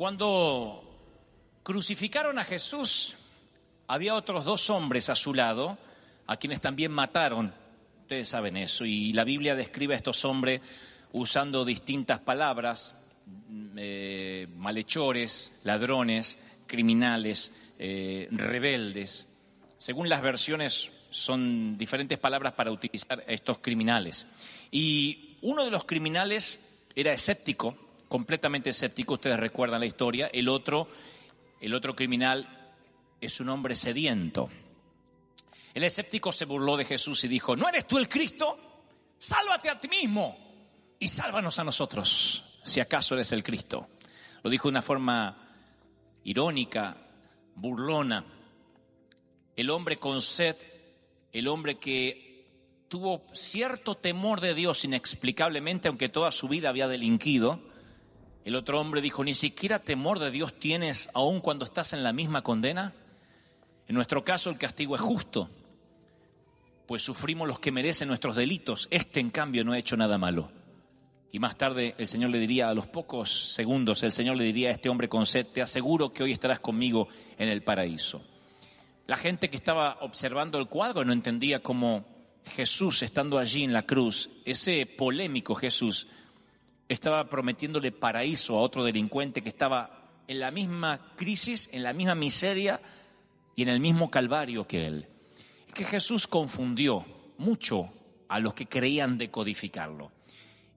Cuando crucificaron a Jesús, había otros dos hombres a su lado, a quienes también mataron. Ustedes saben eso, y la Biblia describe a estos hombres usando distintas palabras, malhechores, ladrones, criminales, rebeldes. Según las versiones, son diferentes palabras para utilizar a estos criminales. Y uno de los criminales era escéptico, completamente escéptico, ustedes recuerdan la historia. El otro criminal es un hombre sediento. El escéptico se burló de Jesús y dijo: ¿no eres tú el Cristo? Sálvate a ti mismo y sálvanos a nosotros, si acaso eres el Cristo. Lo dijo de una forma irónica, burlona. El hombre con sed, el hombre que tuvo cierto temor de Dios inexplicablemente, aunque toda su vida había delinquido. El otro hombre dijo: ¿ni siquiera temor de Dios tienes aun cuando estás en la misma condena? En nuestro caso el castigo es justo, pues sufrimos los que merecen nuestros delitos. En cambio, no ha hecho nada malo. Y más tarde el Señor le diría, a los pocos segundos, el Señor le diría a este hombre con sed: te aseguro que hoy estarás conmigo en el paraíso. La gente que estaba observando el cuadro no entendía cómo Jesús, estando allí en la cruz, ese polémico Jesús, estaba prometiéndole paraíso a otro delincuente que estaba en la misma crisis, en la misma miseria y en el mismo calvario que él. Es que Jesús confundió mucho a los que creían decodificarlo.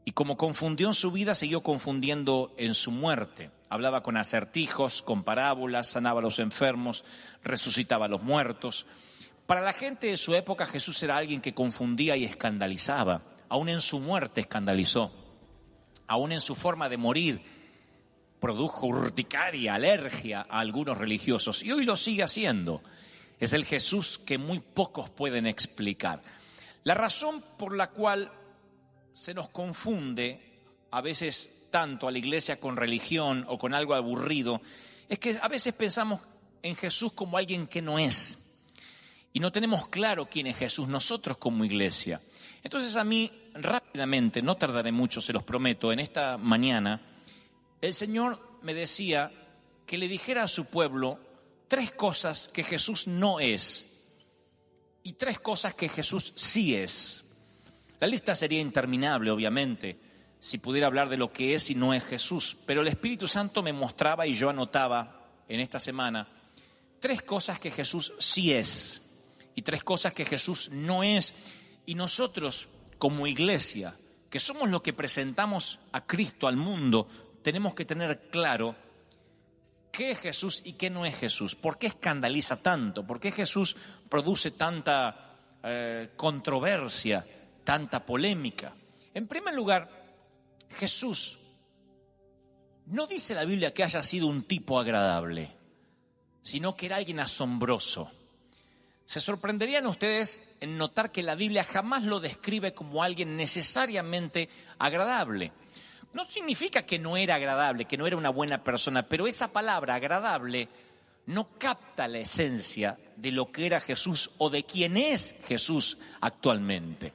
Y como confundió en su vida, siguió confundiendo en su muerte. Hablaba con acertijos, con parábolas, sanaba a los enfermos, resucitaba a los muertos. Para la gente de su época, Jesús era alguien que confundía y escandalizaba. Aún en su muerte escandalizó. Aún en su forma de morir produjo urticaria, alergia a algunos religiosos. Y hoy lo sigue haciendo. Es el Jesús que muy pocos pueden explicar. La razón por la cual se nos confunde a veces tanto a la iglesia con religión o con algo aburrido es que a veces pensamos en Jesús como alguien que no es. Y no tenemos claro quién es Jesús nosotros como iglesia. Entonces a mí, rápidamente, no tardaré mucho, se los prometo, en esta mañana, el Señor me decía que le dijera a su pueblo 3 cosas que Jesús no es y 3 cosas que Jesús sí es. La lista sería interminable, obviamente, si pudiera hablar de lo que es y no es Jesús, pero el Espíritu Santo me mostraba y yo anotaba en esta semana 3 cosas que Jesús sí es y 3 cosas que Jesús no es. Y nosotros, como iglesia, que somos los que presentamos a Cristo al mundo, tenemos que tener claro qué es Jesús y qué no es Jesús. ¿Por qué escandaliza tanto? ¿Por qué Jesús produce tanta controversia, tanta polémica? En primer lugar, Jesús no dice la Biblia que haya sido un tipo agradable, sino que era alguien asombroso. Se sorprenderían ustedes en notar que la Biblia jamás lo describe como alguien necesariamente agradable. No significa que no era agradable, que no era una buena persona, pero esa palabra agradable no capta la esencia de lo que era Jesús o de quién es Jesús actualmente.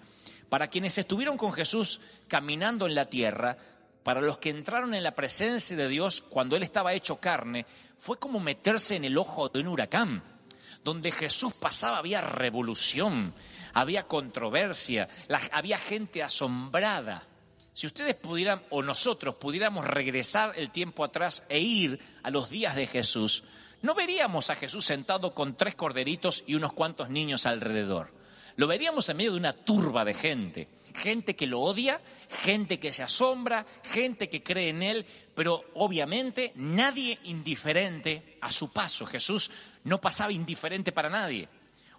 Para quienes estuvieron con Jesús caminando en la tierra, para los que entraron en la presencia de Dios cuando Él estaba hecho carne, fue como meterse en el ojo de un huracán. Donde Jesús pasaba había revolución, había controversia, había gente asombrada. Si ustedes pudieran, o nosotros pudiéramos regresar el tiempo atrás e ir a los días de Jesús, no veríamos a Jesús sentado con 3 corderitos y unos cuantos niños alrededor. Lo veríamos en medio de una turba de gente. Gente que lo odia, gente que se asombra, gente que cree en Él, pero obviamente nadie indiferente a su paso. Jesús no pasaba indiferente para nadie.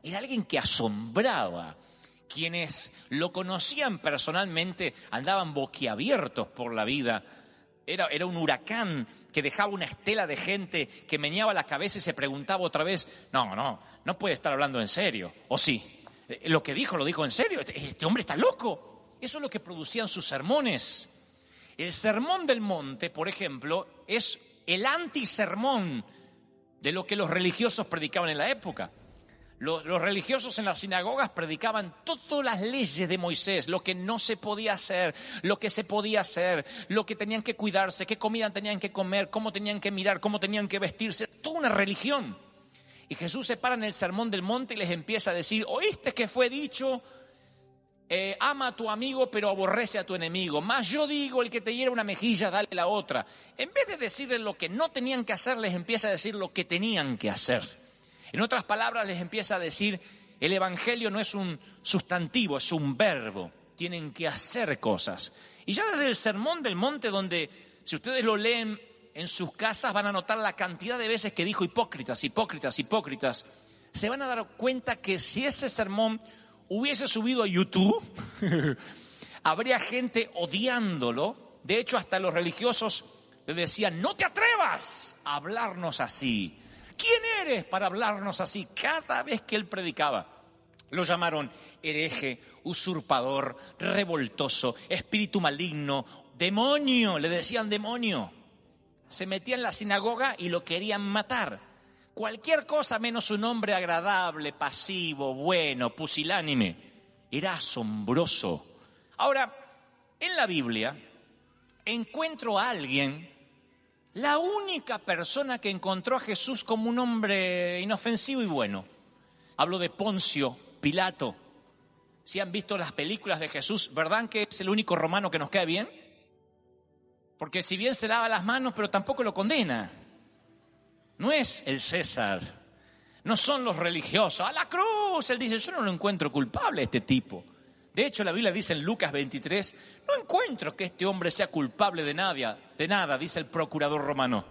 Era alguien que asombraba. Quienes lo conocían personalmente andaban boquiabiertos por la vida. Era un huracán que dejaba una estela de gente que meneaba la cabeza y se preguntaba otra vez: no puede estar hablando en serio, ¿o sí? Lo que dijo, lo dijo en serio. Este hombre está loco. Eso es lo que producían sus sermones. El sermón del monte, por ejemplo, es el antisermón de lo que los religiosos predicaban en la época. Los religiosos en las sinagogas predicaban todas las leyes de Moisés, lo que no se podía hacer, lo que se podía hacer, lo que tenían que cuidarse, qué comida tenían que comer, cómo tenían que mirar, cómo tenían que vestirse, toda una religión. Y Jesús se para en el Sermón del Monte y les empieza a decir, ¿oíste que fue dicho? Ama a tu amigo pero aborrece a tu enemigo. Mas yo digo, el que te hiera una mejilla, dale la otra. En vez de decirles lo que no tenían que hacer, les empieza a decir lo que tenían que hacer. En otras palabras, les empieza a decir, el evangelio no es un sustantivo, es un verbo. Tienen que hacer cosas. Y ya desde el Sermón del Monte, donde si ustedes lo leen en sus casas, van a notar la cantidad de veces que dijo hipócritas, hipócritas, hipócritas. Se van a dar cuenta que si ese sermón hubiese subido a YouTube, habría gente odiándolo. De hecho, hasta los religiosos le decían, no te atrevas a hablarnos así. ¿Quién eres para hablarnos así? Cada vez que él predicaba, lo llamaron hereje, usurpador, revoltoso, espíritu maligno, demonio, le decían demonio. Se metía en la sinagoga y lo querían matar. Cualquier cosa menos un hombre agradable, pasivo, bueno, pusilánime. Era asombroso. Ahora, en la Biblia encuentro a alguien, la única persona que encontró a Jesús como un hombre inofensivo y bueno. Hablo de Poncio Pilato. Si han visto las películas de Jesús, ¿verdad que es el único romano que nos cae bien? Porque si bien se lava las manos, pero tampoco lo condena. No es el César, no son los religiosos. ¡A la cruz! Él dice, yo no lo encuentro culpable a este tipo. De hecho, la Biblia dice en Lucas 23, no encuentro que este hombre sea culpable de nada, dice el procurador romano.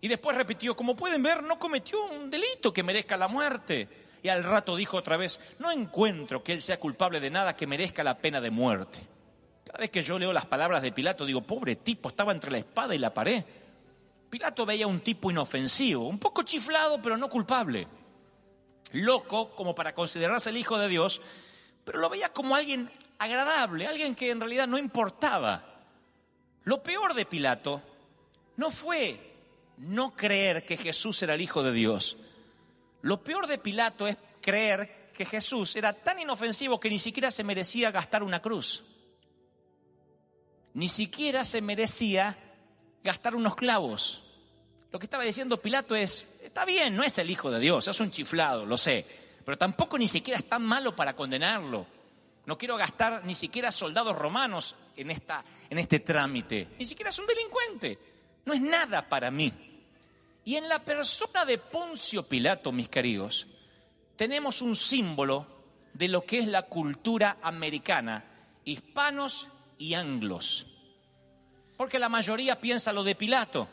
Y después repitió, como pueden ver, no cometió un delito que merezca la muerte. Y al rato dijo otra vez, no encuentro que él sea culpable de nada que merezca la pena de muerte. Cada vez que yo leo las palabras de Pilato, digo, pobre tipo, estaba entre la espada y la pared. Pilato veía un tipo inofensivo, un poco chiflado, pero no culpable. Loco, como para considerarse el hijo de Dios, pero lo veía como alguien agradable, alguien que en realidad no importaba. Lo peor de Pilato no fue no creer que Jesús era el Hijo de Dios. Lo peor de Pilato es creer que Jesús era tan inofensivo que ni siquiera se merecía gastar una cruz. Ni siquiera se merecía gastar unos clavos. Lo que estaba diciendo Pilato es, está bien, no es el Hijo de Dios, es un chiflado, lo sé, pero tampoco ni siquiera es tan malo para condenarlo. No quiero gastar ni siquiera soldados romanos en este trámite. Ni siquiera es un delincuente. No es nada para mí. Y en la persona de Poncio Pilato, mis queridos, tenemos un símbolo de lo que es la cultura americana, hispanos y anglos. Porque la mayoría piensa lo de Pilato.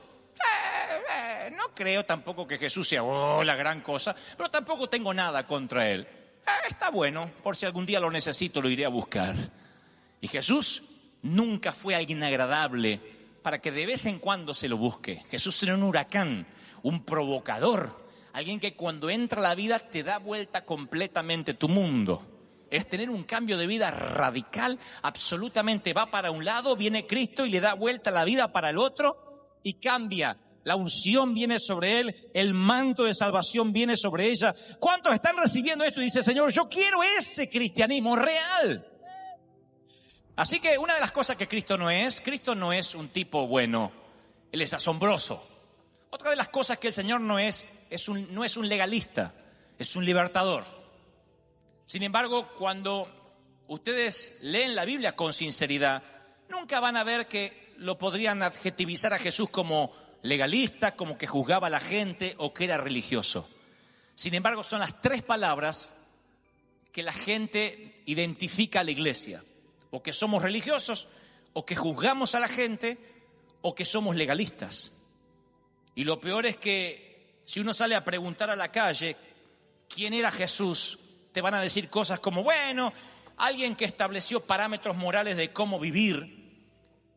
No creo tampoco que Jesús sea la gran cosa, pero tampoco tengo nada contra él. Está bueno, por si algún día lo necesito, lo iré a buscar. Y Jesús nunca fue alguien agradable para que de vez en cuando se lo busque. Jesús era un huracán, un provocador, alguien que cuando entra a la vida te da vuelta completamente tu mundo. Es tener un cambio de vida radical, absolutamente va para un lado, viene Cristo y le da vuelta la vida para el otro y cambia. La unción viene sobre él, el manto de salvación viene sobre ella. ¿Cuántos están recibiendo esto? Y dice, Señor, yo quiero ese cristianismo real. Así que una de las cosas que Cristo no es un tipo bueno, Él es asombroso. Otra de las cosas que el Señor no es un legalista, es un libertador. Sin embargo, cuando ustedes leen la Biblia con sinceridad, nunca van a ver que lo podrían adjetivizar a Jesús como legalista, como que juzgaba a la gente o que era religioso. Sin embargo, son las tres palabras que la gente identifica a la iglesia. O que somos religiosos, o que juzgamos a la gente, o que somos legalistas. Y lo peor es que si uno sale a preguntar a la calle quién era Jesús, te van a decir cosas como, bueno, alguien que estableció parámetros morales de cómo vivir,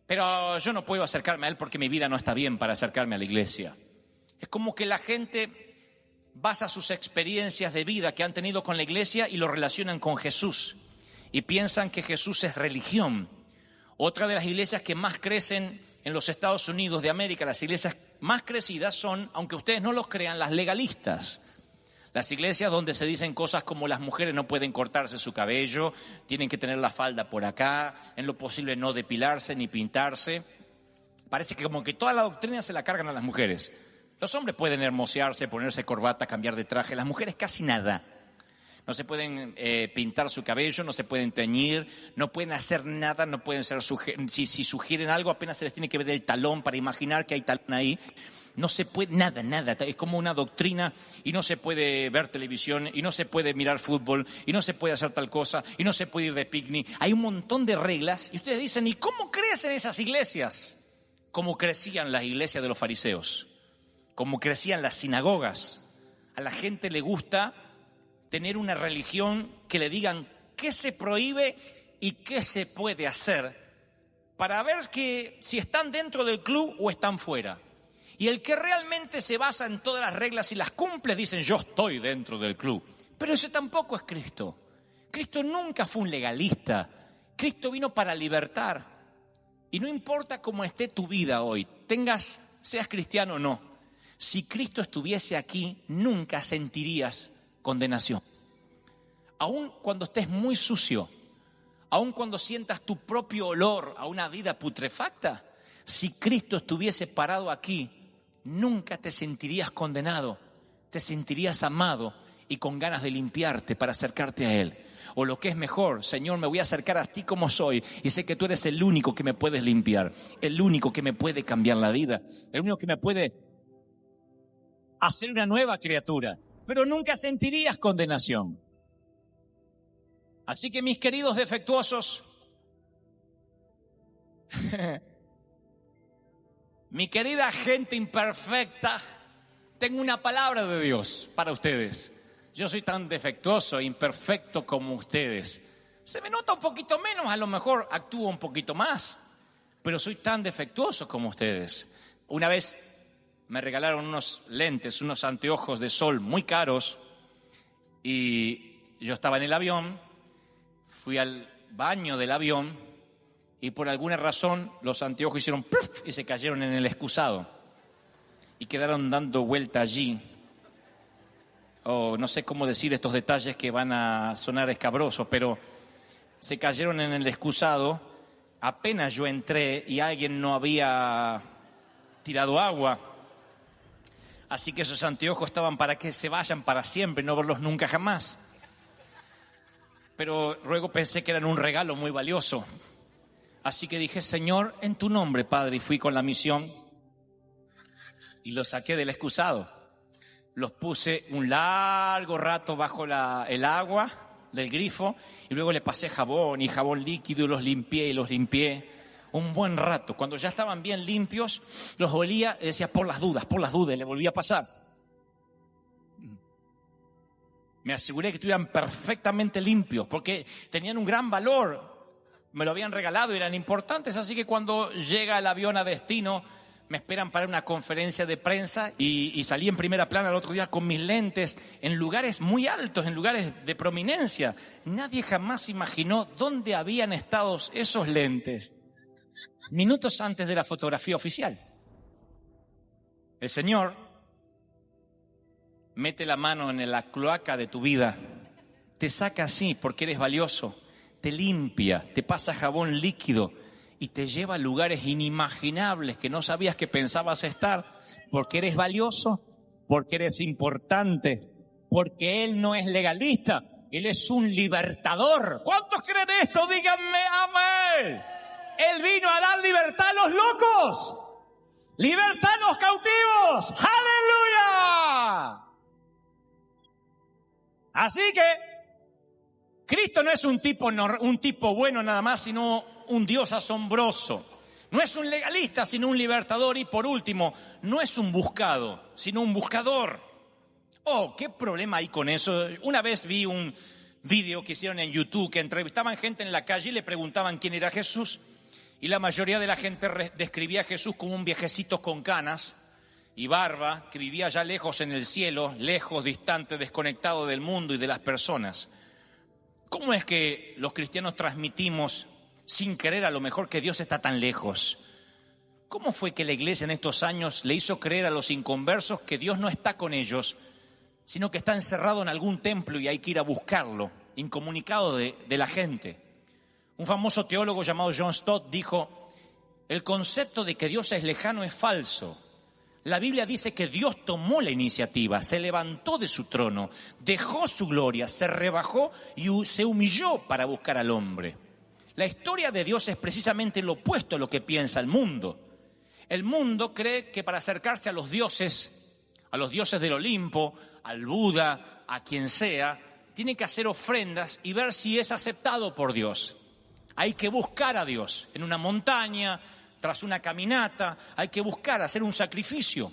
pero yo no puedo acercarme a él porque mi vida no está bien para acercarme a la iglesia. Es como que la gente basa sus experiencias de vida que han tenido con la iglesia y lo relacionan con Jesús. Y piensan que Jesús es religión. Otra de las iglesias que más crecen en los Estados Unidos de América, las iglesias más crecidas son, aunque ustedes no los crean, las legalistas. Las iglesias donde se dicen cosas como las mujeres no pueden cortarse su cabello, tienen que tener la falda por acá, en lo posible no depilarse ni pintarse. Parece que como que toda la doctrina se la cargan a las mujeres. Los hombres pueden hermosearse, ponerse corbata, cambiar de traje, las mujeres casi nada. No se pueden pintar su cabello, no se pueden teñir, no pueden hacer nada, no pueden ser si sugieren algo apenas se les tiene que ver el talón para imaginar que hay talón ahí. No se puede, nada, es como una doctrina y no se puede ver televisión y no se puede mirar fútbol y no se puede hacer tal cosa y no se puede ir de picnic. Hay un montón de reglas y ustedes dicen, ¿y cómo crecen esas iglesias? Como crecían las iglesias de los fariseos, como crecían las sinagogas. A la gente le gusta tener una religión que le digan qué se prohíbe y qué se puede hacer para ver que si están dentro del club o están fuera. Y el que realmente se basa en todas las reglas y las cumple, dicen yo estoy dentro del club. Pero ese tampoco es Cristo. Cristo nunca fue un legalista. Cristo vino para libertar. Y no importa cómo esté tu vida hoy, seas cristiano o no, si Cristo estuviese aquí, nunca sentirías condenación. Aun cuando estés muy sucio, aun cuando sientas tu propio olor a una vida putrefacta, si Cristo estuviese parado aquí, nunca te sentirías condenado, te sentirías amado y con ganas de limpiarte para acercarte a Él. O lo que es mejor, Señor, me voy a acercar así como soy y sé que tú eres el único que me puedes limpiar, el único que me puede cambiar la vida, el único que me puede hacer una nueva criatura. Pero nunca sentirías condenación. Así que mis queridos defectuosos, mi querida gente imperfecta, tengo una palabra de Dios para ustedes. Yo soy tan defectuoso e imperfecto como ustedes. Se me nota un poquito menos, a lo mejor actúo un poquito más, pero soy tan defectuoso como ustedes. Una vez me regalaron unos lentes, unos anteojos de sol muy caros y yo estaba en el avión, fui al baño del avión y por alguna razón los anteojos hicieron ¡puf! Y se cayeron en el excusado y quedaron dando vuelta allí. No sé cómo decir estos detalles que van a sonar escabrosos, pero se cayeron en el excusado. Apenas yo entré y alguien no había tirado agua. Así que esos anteojos estaban para que se vayan para siempre, no verlos nunca jamás. Pero luego pensé que eran un regalo muy valioso. Así que dije, Señor, en tu nombre, Padre, y fui con la misión y los saqué del excusado. Los puse un largo rato bajo el agua del grifo y luego le pasé jabón y jabón líquido y los limpié. Un buen rato. Cuando ya estaban bien limpios, los olía y decía, por las dudas, y le volví a pasar. Me aseguré que estuvieran perfectamente limpios, porque tenían un gran valor. Me lo habían regalado y eran importantes, así que cuando llega el avión a destino, me esperan para una conferencia de prensa y salí en primera plana el otro día con mis lentes en lugares muy altos, en lugares de prominencia. Nadie jamás imaginó dónde habían estado esos lentes. Minutos antes de la fotografía oficial. El Señor mete la mano en la cloaca de tu vida, te saca así porque eres valioso, te limpia, te pasa jabón líquido y te lleva a lugares inimaginables que no sabías que pensabas estar, porque eres valioso, porque eres importante, porque Él no es legalista, Él es un libertador. ¿Cuántos creen esto? Díganme amén. Él vino a dar libertad a los locos, libertad a los cautivos. ¡Aleluya! Así que Cristo no es un tipo bueno nada más, sino un Dios asombroso. No es un legalista, sino un libertador. Y por último, no es un buscado, sino un buscador. Oh, ¿qué problema hay con eso? Una vez vi un video que hicieron en YouTube que entrevistaban gente en la calle y le preguntaban quién era Jesús. Y la mayoría de la gente describía a Jesús como un viejecito con canas y barba que vivía allá lejos en el cielo, lejos, distante, desconectado del mundo y de las personas. ¿Cómo es que los cristianos transmitimos sin querer a lo mejor que Dios está tan lejos? ¿Cómo fue que la iglesia en estos años le hizo creer a los inconversos que Dios no está con ellos, sino que está encerrado en algún templo y hay que ir a buscarlo, incomunicado de la gente. Un famoso teólogo llamado John Stott dijo: el concepto de que Dios es lejano es falso. La Biblia dice que Dios tomó la iniciativa, se levantó de su trono, dejó su gloria, se rebajó y se humilló para buscar al hombre. La historia de Dios es precisamente lo opuesto a lo que piensa el mundo. El mundo cree que para acercarse a los dioses del Olimpo, al Buda, a quien sea, tiene que hacer ofrendas y ver si es aceptado por Dios. Hay que buscar a Dios en una montaña, tras una caminata, hay que buscar, hacer un sacrificio.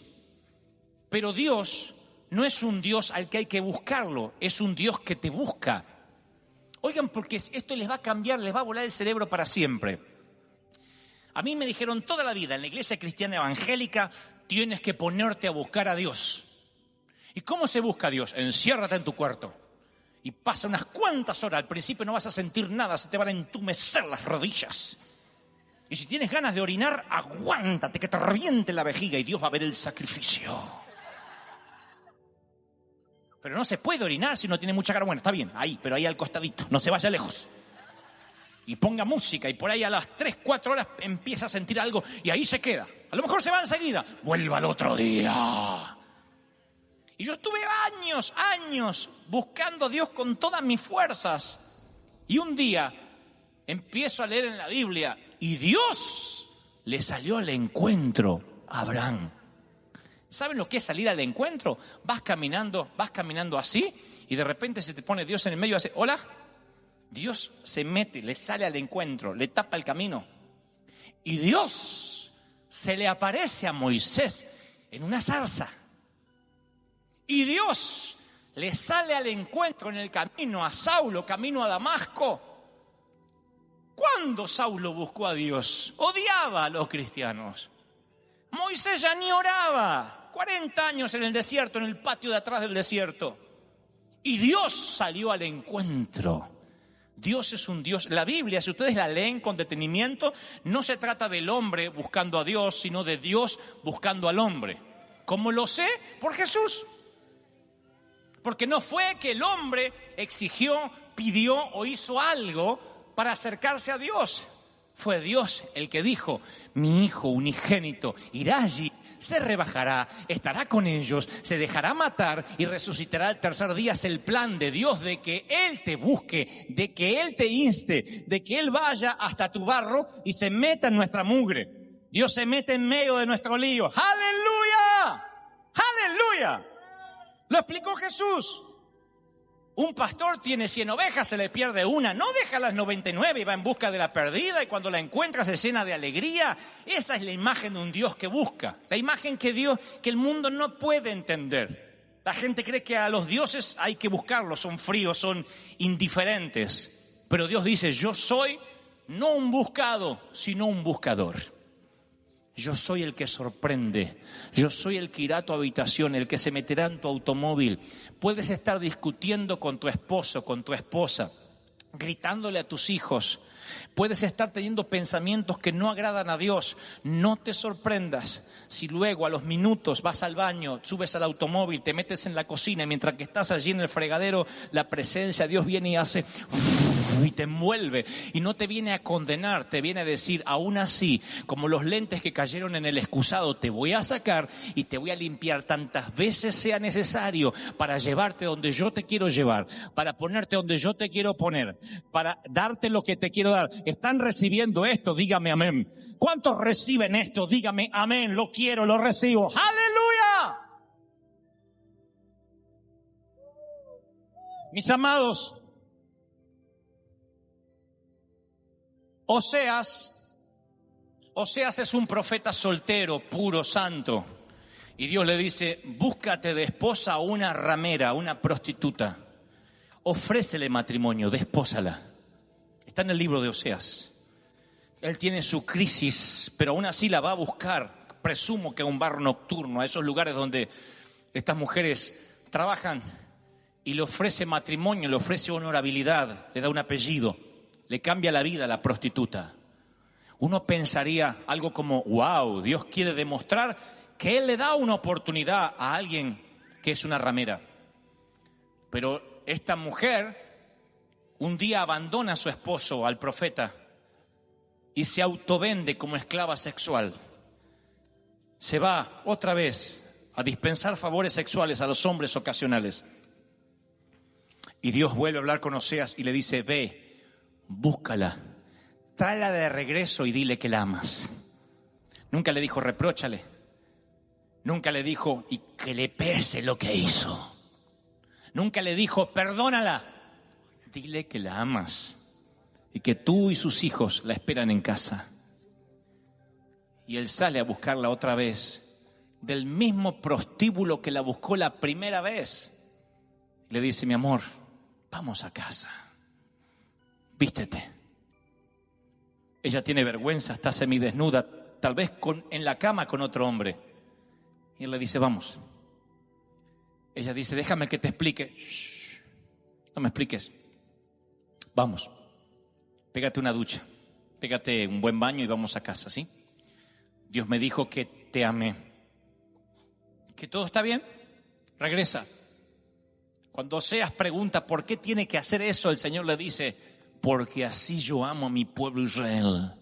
Pero Dios no es un Dios al que hay que buscarlo, es un Dios que te busca. Oigan, porque esto les va a cambiar, les va a volar el cerebro para siempre. A mí me dijeron toda la vida en la iglesia cristiana evangélica: tienes que ponerte a buscar a Dios. ¿Y cómo se busca a Dios? Enciérrate en tu cuarto y pasa unas cuantas horas. Al principio no vas a sentir nada, se te van a entumecer las rodillas. Y si tienes ganas de orinar, aguántate que te reviente la vejiga y Dios va a ver el sacrificio. Pero no se puede orinar si no tiene mucha cara. Bueno, está bien, ahí, pero ahí al costadito, no se vaya lejos. Y ponga música y por ahí a las 3, 4 horas empieza a sentir algo y ahí se queda. A lo mejor se va enseguida, vuelva al otro día. Y yo estuve años buscando a Dios con todas mis fuerzas. Y un día empiezo a leer en la Biblia y Dios le salió al encuentro a Abraham. ¿Saben lo que es salir al encuentro? Vas caminando así y de repente se te pone Dios en el medio y hace: hola. Dios se mete, le sale al encuentro, le tapa el camino. Y Dios se le aparece a Moisés en una zarza. Y Dios le sale al encuentro en el camino a Saulo, camino a Damasco. ¿Cuándo Saulo buscó a Dios? Odiaba a los cristianos. Moisés ya ni oraba. 40 años en el desierto, en el patio de atrás del desierto. Y Dios salió al encuentro. Dios es un Dios. La Biblia, si ustedes la leen con detenimiento, no se trata del hombre buscando a Dios, sino de Dios buscando al hombre. ¿Cómo lo sé? Por Jesús. Porque no fue que el hombre exigió, pidió o hizo algo para acercarse a Dios. Fue Dios el que dijo: mi hijo unigénito irá allí, se rebajará, estará con ellos, se dejará matar y resucitará al tercer día. Es el plan de Dios de que Él te busque, de que Él te inste, de que Él vaya hasta tu barro y se meta en nuestra mugre. Dios se mete en medio de nuestro lío. ¡Aleluya! ¡Aleluya! Lo explicó Jesús. Un pastor tiene 100 ovejas, se le pierde una, no deja las 99 y va en busca de la perdida, y cuando la encuentra se llena de alegría. Esa es la imagen de un Dios que busca, la imagen que el mundo no puede entender. La gente cree que a los dioses hay que buscarlos, son fríos, son indiferentes. Pero Dios dice: yo soy no un buscado, sino un buscador. Yo soy el que sorprende, yo soy el que irá a tu habitación, el que se meterá en tu automóvil. Puedes estar discutiendo con tu esposo, con tu esposa, gritándole a tus hijos. Puedes estar teniendo pensamientos que no agradan a Dios. No te sorprendas si luego a los minutos vas al baño, subes al automóvil, te metes en la cocina y mientras que estás allí en el fregadero, la presencia de Dios viene y hace y te envuelve, y no te viene a condenar, te viene a decir: aún así, como los lentes que cayeron en el excusado, te voy a sacar y te voy a limpiar tantas veces sea necesario para llevarte donde yo te quiero llevar, para ponerte donde yo te quiero poner, para darte lo que te quiero dar. ¿Están recibiendo esto? Dígame amén. ¿Cuántos reciben esto? Dígame amén. Lo quiero, lo recibo. ¡Aleluya! Mis amados, Oseas es un profeta soltero, puro, santo. Y Dios le dice: búscate de esposa a una ramera, una prostituta. Ofrécele matrimonio, despósala. Está en el libro de Oseas. Él tiene su crisis, pero aún así la va a buscar. Presumo que a un bar nocturno, a esos lugares donde estas mujeres trabajan, y le ofrece matrimonio, le ofrece honorabilidad, le da un apellido. Le cambia la vida a la prostituta. Uno pensaría algo como: wow, Dios quiere demostrar que Él le da una oportunidad a alguien que es una ramera. Pero esta mujer un día abandona a su esposo, al profeta, y se autovende como esclava sexual. Se va otra vez a dispensar favores sexuales a los hombres ocasionales. Y Dios vuelve a hablar con Oseas y le dice: ve, búscala, tráela de regreso y dile que la amas. Nunca le dijo repróchale. Nunca le dijo y que le pese lo que hizo. Nunca le dijo perdónala. Dile que la amas y que tú y sus hijos la esperan en casa. Y él sale a buscarla otra vez, del mismo prostíbulo que la buscó la primera vez. Le dice: mi amor, vamos a casa, vístete. Ella tiene vergüenza, está semidesnuda, tal vez en la cama con otro hombre. Y él le dice: vamos. Ella dice: déjame que te explique. Shh, no me expliques. Vamos, pégate una ducha, pégate un buen baño y vamos a casa, ¿sí? Dios me dijo que te amé. ¿Que todo está bien? Regresa. Cuando Oseas pregunta por qué tiene que hacer eso, el Señor le dice: porque así yo amo a mi pueblo Israel,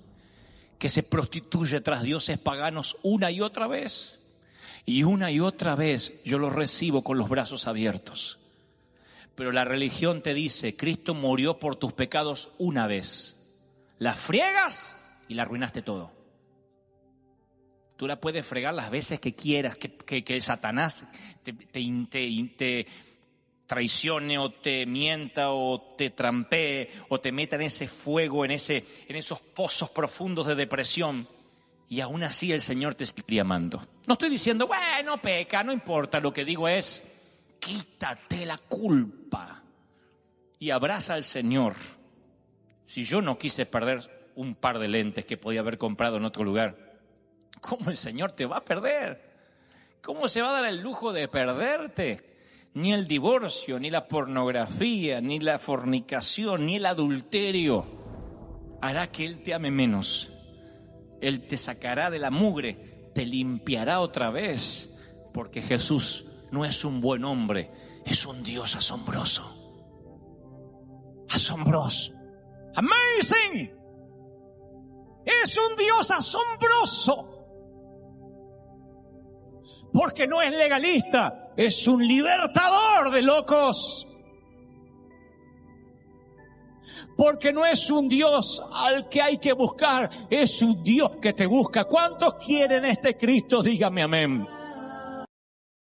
que se prostituye tras dioses paganos una y otra vez. Y una y otra vez yo los recibo con los brazos abiertos. Pero la religión te dice: Cristo murió por tus pecados una vez. La friegas y la arruinaste todo. Tú la puedes fregar las veces que quieras, que el Satanás te traicione o te mienta o te trampee o te meta en ese fuego, en esos pozos profundos de depresión. Y aún así el Señor te sigue amando. No estoy diciendo, bueno, peca, no importa. Lo que digo es: quítate la culpa y abraza al Señor. Si yo no quise perder un par de lentes que podía haber comprado en otro lugar, ¿cómo el Señor te va a perder? ¿Cómo se va a dar el lujo de perderte? Ni el divorcio, ni la pornografía, ni la fornicación, ni el adulterio hará que Él te ame menos. Él te sacará de la mugre, te limpiará otra vez, porque Jesús no es un buen hombre, es un Dios asombroso. Asombroso. Amazing. Es un Dios asombroso. Porque no es legalista, es un libertador de locos. Porque no es un Dios al que hay que buscar, es un Dios que te busca. ¿Cuántos quieren este Cristo? Dígame amén.